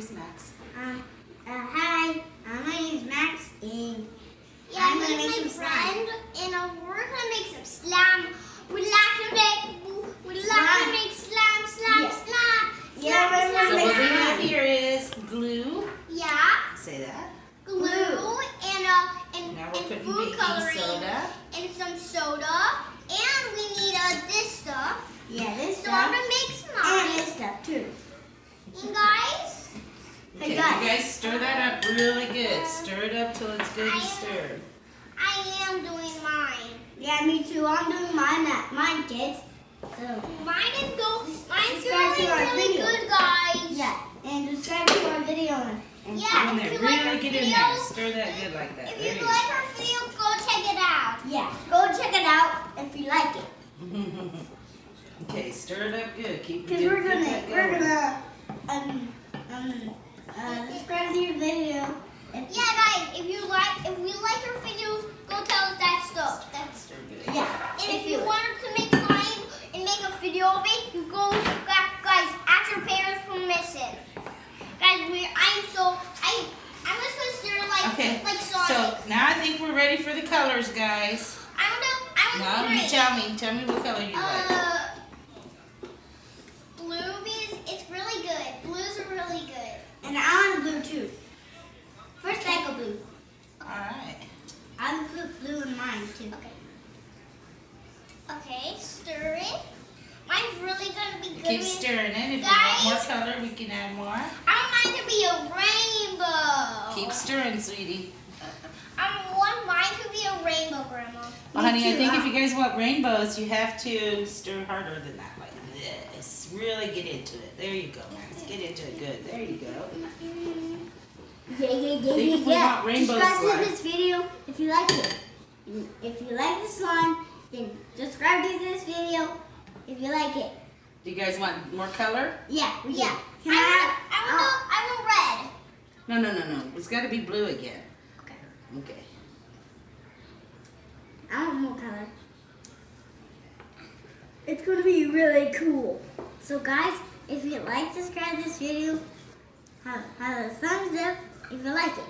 Introduce Max. Hi, my name is Max, and I'm gonna make some slime. And we're gonna make some slime. We like to make slime. So what we have here is glue. Yeah. Say that. Glue and Now we're putting food baking coloring soda. and some soda. And we need this stuff. yeah, this So stuff, I'm gonna make and slime. this stuff too. And guys, Okay, guys. you guys stir that up really good. Stir it up till it's good and stirred. I am doing mine. Yeah, me too. I'm doing mine, kids. So Mine's Subscribe to our really video. good, guys. yeah, and subscribe to our video. And Yeah, In if there, you like our really get in video, there. Stir that good like that. if There you you like our video, go check it out. yeah, go check it out if you like it. go. Okay, stir it up good. Keep Cause keep we're that gonna going. subscribe to your video. Yeah, guys, if we like your videos, go tell us that stuff. Stir good. Yeah, And if you wanted to make slime and make a video of it, you go, guys, ask your parents' permission. Guys, I'm just gonna stir Okay, like Sonic. so now I think we're ready for the colors, guys. I'm Now gonna you tell me what color you like. Blue is it's really good. Blues are really good. and I want blue too. First, I go blue. All right. I put blue in mine too. Okay, stir it. Mine's really gonna be good. Keep stirring it. If you want more Guys. color, we can add more. I want mine to be a rainbow. Keep stirring, sweetie. I want mine to be a rainbow, Grandma. Well, honey, I too. think if you guys want rainbows, you have to stir harder than that, like this. Really get into it. There you go, Max. Get into it good. There you go. Yeah. Think if we want rainbow subscribe slime. to this video if you like it. If you like the slime, then subscribe to this video if you like it. Do you guys want more color? Yeah, we Yeah. can. Can I I want red. No. It's got to be blue again. Okay. Okay. I want more color. It's going to be really cool. So guys, if you like, subscribe to this video. Have a thumbs up if you like it.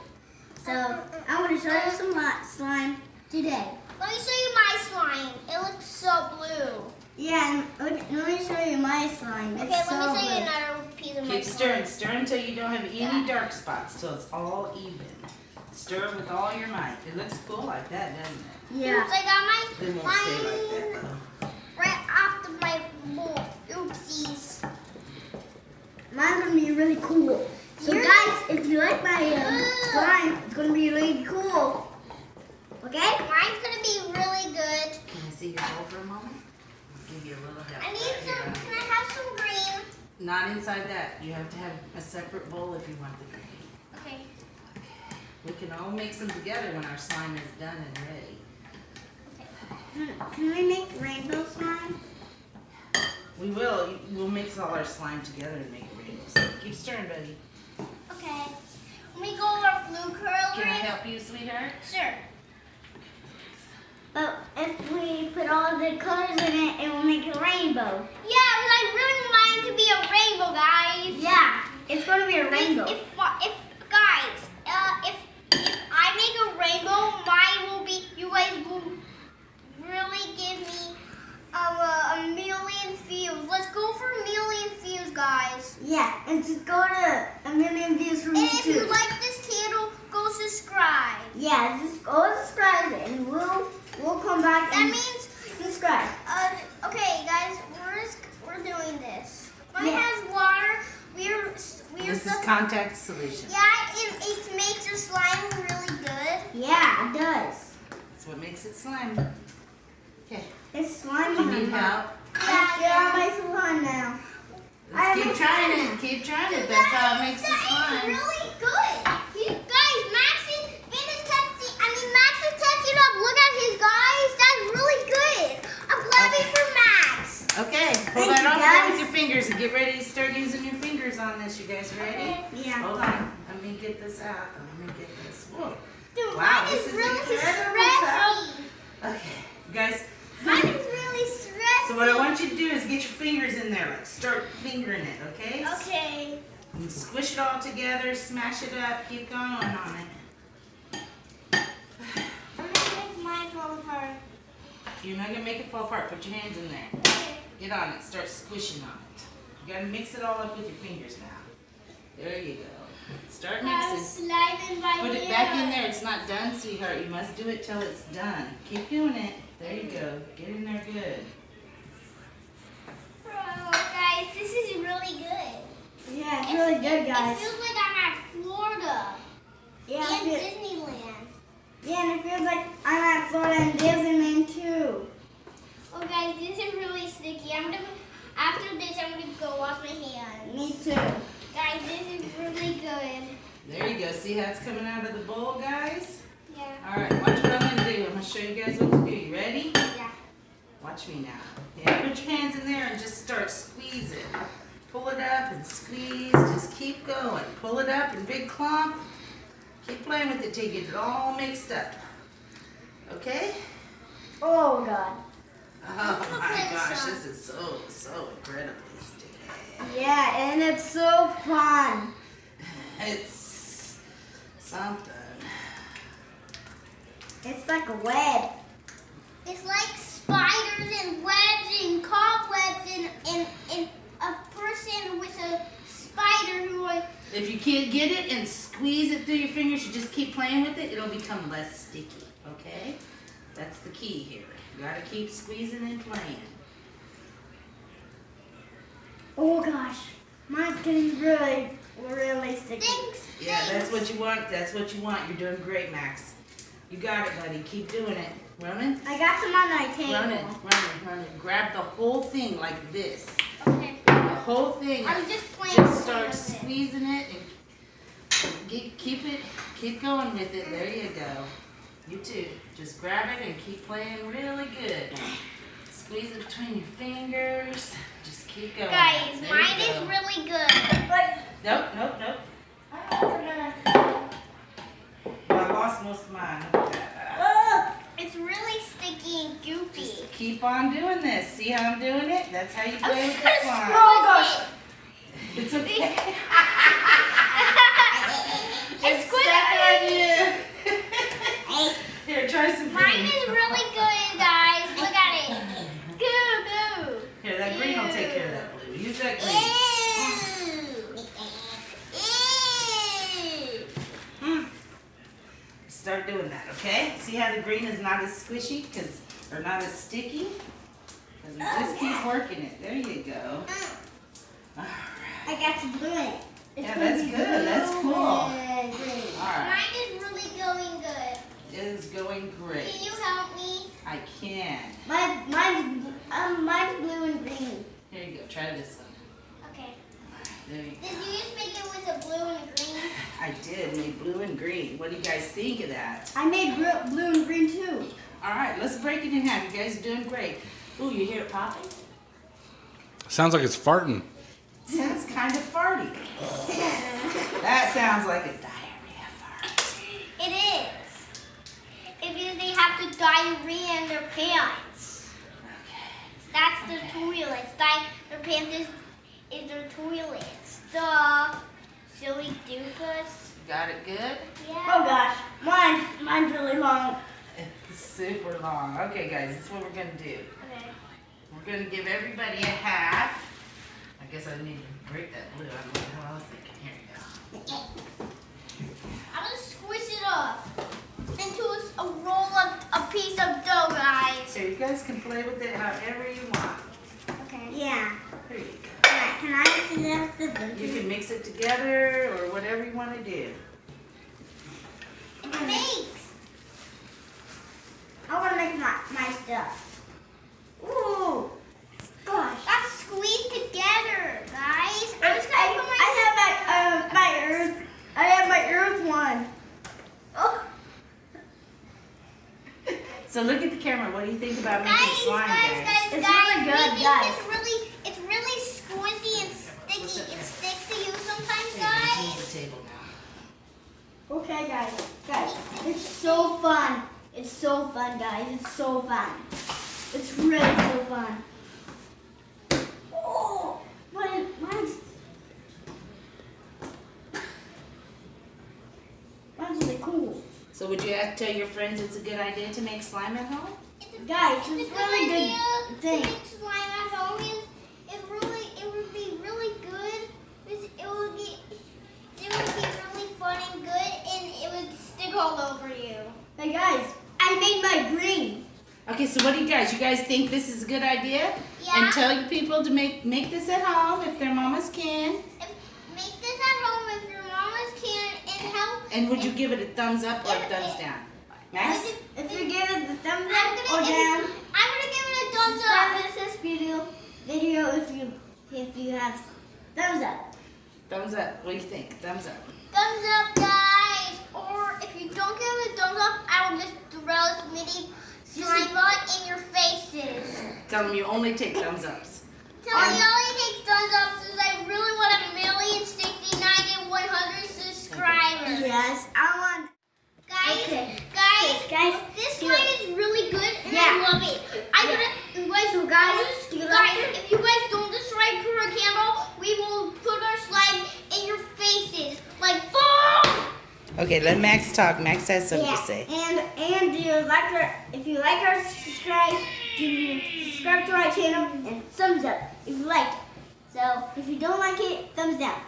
So I want to show you some slime today. Let me show you my slime. It looks so blue. Yeah, and let me show you my slime. It's Okay, so let me show you blue. another piece of my Keep slime. stir until you don't have any Yeah. dark spots, till it's all even. Stir with all your might. It looks cool like that, doesn't it? Yeah. Oops, I got It won't stay like that though. right after my bowl. Oopsies. Mine's gonna be really cool. So Yours- guys, if you like my slime, it's gonna be really cool. Okay? Mine's gonna be really good. Can I see your bowl for a moment? I'll give you a little help. I need right some. here. Can I have some green? Not inside that. You have to have a separate bowl if you want the green. Okay. We can all mix them together when our slime is done and ready. Can we make rainbow slime? We will. We'll mix all our slime together and make a rainbow. So keep stirring, buddy. Okay. Let me go over blue curler. Can I help you, sweetheart? Sure. But if we put all the colors in it, it will make a rainbow. Yeah, but I really want mine to be a rainbow, guys. Yeah, it's gonna be a rainbow. If I make a rainbow, mine will be. You guys will really give me a million views. Let's go for a million views, guys. Yeah, and just go to a million views from And if you YouTube. like this channel, go subscribe. Yeah, just go subscribe and we'll come back That and means, subscribe. okay, guys, we're doing this. Mine Yeah. has water. This is contact solution. Yeah, it makes your slime really good. Yeah, it does. That's what makes it slime. Okay. It's slime You on need my help? mouth. Yeah, my slime now. I Keep have trying slime. it. Keep trying it. That's how it makes the That is slime. really good. You guys, Max is testing up. Look at his guys. That's really good. I'm clapping for Max. Okay, pull Thank that you, off there guys. with your fingers and get ready to start using your fingers on this. You guys ready? Yeah. Hold on. Let me get this out. Let me get this. Whoa. Dude, Wow, mine this is is really incredible, stretchy. Okay, you guys. Mine is really stretchy. So what I want you to do is get your fingers in there. Like start fingering it, okay? Okay. And squish it all together, smash it up, keep going on it. I'm gonna make mine fall apart. You're not gonna make it fall apart. Put your hands in there. Okay. Get on it. Start squishing on it. You gotta mix it all up with your fingers now. There you go. Start I'm mixing. sliding my Put it back in there. It's not done, sweetheart. You must do it till it's done. Keep doing it. There you go. Get in there good. Bro, guys, this is really good. Yeah, it's really good, guys. It feels like I'm at Florida Yeah, and it feel- Disneyland. yeah, and it feels like I'm at Florida and Disneyland too. Oh, guys, this is really sticky. After this, I'm gonna go wash my hands. Me too. Guys, this is really good. There you go. See how it's coming out of the bowl, guys? Yeah. All right. Watch what I'm gonna do. I'm gonna show you guys what to do. You ready? Yeah. Watch me now. Yeah, put your hands in there and just start squeezing. Pull it up and squeeze. Just keep going. Pull it up in big clump. Keep playing with it till you get it all mixed up. Okay? Oh God. Oh my gosh, this is so incredibly sticky. Yeah, and it's so fun. It's something. It's like a web. It's like spiders and webs and cobwebs and a person with a spider who are... If you can't get it and squeeze it through your fingers, you just keep playing with it, it'll become less sticky, okay? That's the key here. You gotta keep squeezing and playing. Oh gosh, mine's getting really, really sticky. Thanks. Yeah, that's what you want. That's what you want. You're doing great, Max. You got it, buddy. Keep doing it. Ronan? I got some on my table. Ronan. Grab the whole thing like this. Okay. The whole thing. I'm just playing Just start with it. squeezing it and keep going with it. There you go. You too. Just grab it and keep playing really good. Squeeze it between your fingers. Just keep going. Guys, There mine you is go. really good. Nope. I lost most of mine. Look at that. It's really sticky and goopy. Just keep on doing this. See how I'm doing it? That's how you play with the slime. Oh gosh. It's okay. It's stuck on you. Here, try some Mine green. is really good, guys. Look at it. Goo goo. Here, that green will take care of that blue. Use that green. Ew. Start doing that, okay? See how the green is not as squishy, or not as sticky? Because we just keep working it. There you go. All right. I got some blue in it. It's Yeah, gonna that's be good. That's blue cool. and green. All right. Mine is really going good. It is going great. Can you help me? I can. Mine's blue and green. Here you go. Try this one. Okay. There you Did go. you just make it with a blue and a green? I did make blue and green. What do you guys think of that? I made blue and green too. All right, let's break it in half. You guys are doing great. Ooh, you hear it popping? Sounds like it's farting. Sounds kind of farty. That sounds like a diarrhea fart. It is. It means they have the diarrhea in their pants. Okay. That's the toilets. Their pants is their toilets. The silly doofus. Got it good? Oh Yeah. gosh, mine's really long. It's super long. Okay, guys, this is what we're going to do. Okay. We're going to give everybody a half. I guess I need to break that blue. I don't know how I was thinking. Here you go. I'm gonna squish it up into a roll of a piece of dough, guys. So you guys can play with it however you want. Okay. Yeah. Here you go. Can I mix it up with the You blue? can mix it together or whatever you want to do. Thanks. I want to make my stuff. Ooh. Gosh. That's squeezed together, guys. I'm just I gonna put my. I have my earth one. Oh, So look at the camera. What do you think about making guys, slime, guys. It's really good, We think guys. it's really squishy and sticky. It sticks to you sometimes, Here, guys. use the table now. Okay, guys, it's so fun. It's so fun, guys. It's so fun. It's really so fun. Oh, mine's. So would you tell your friends it's a good idea to make slime at home? Guys, it's really good thing. To make slime at home it would be really good. It would be really fun and good, and it would stick all over you. Hey guys, I made my green. Okay, so what do you guys think this is a good idea? Yeah. And tell your people to make this at home if their mamas can. Make this at home if your mamas can, and help. And would you give it a thumbs up or a thumbs down? Max? If you give it the thumbs I'm up or down, gonna give it a thumbs up. subscribe to this video if you have thumbs up. Thumbs up. What do you think? Thumbs up. Thumbs up, guys. Or if you don't give it a thumbs up, I will just throw this mini slime ball in your faces. Tell them you only take thumbs ups. Tell me you only take thumbs up since I really want 1,069,100 subscribers. Yes, I want. Guys, Okay. guys, this slime is really good and Yeah. I love it. So guys, do you like it? If you guys don't destroy Kura Candle, we will put our slime in your faces. Like, boom! Okay, let Max talk. Max has something to say. And do you like our? If you like our subscribe to our channel and thumbs up if you like it. So if you don't like it, thumbs down.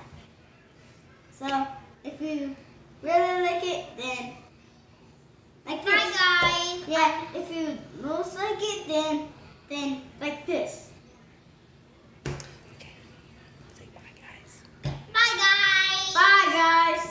So if you really like it, then like this. Bye, guys. Yeah. If you most like it, then like this. Okay. Say bye, guys. Bye, guys. Bye, guys.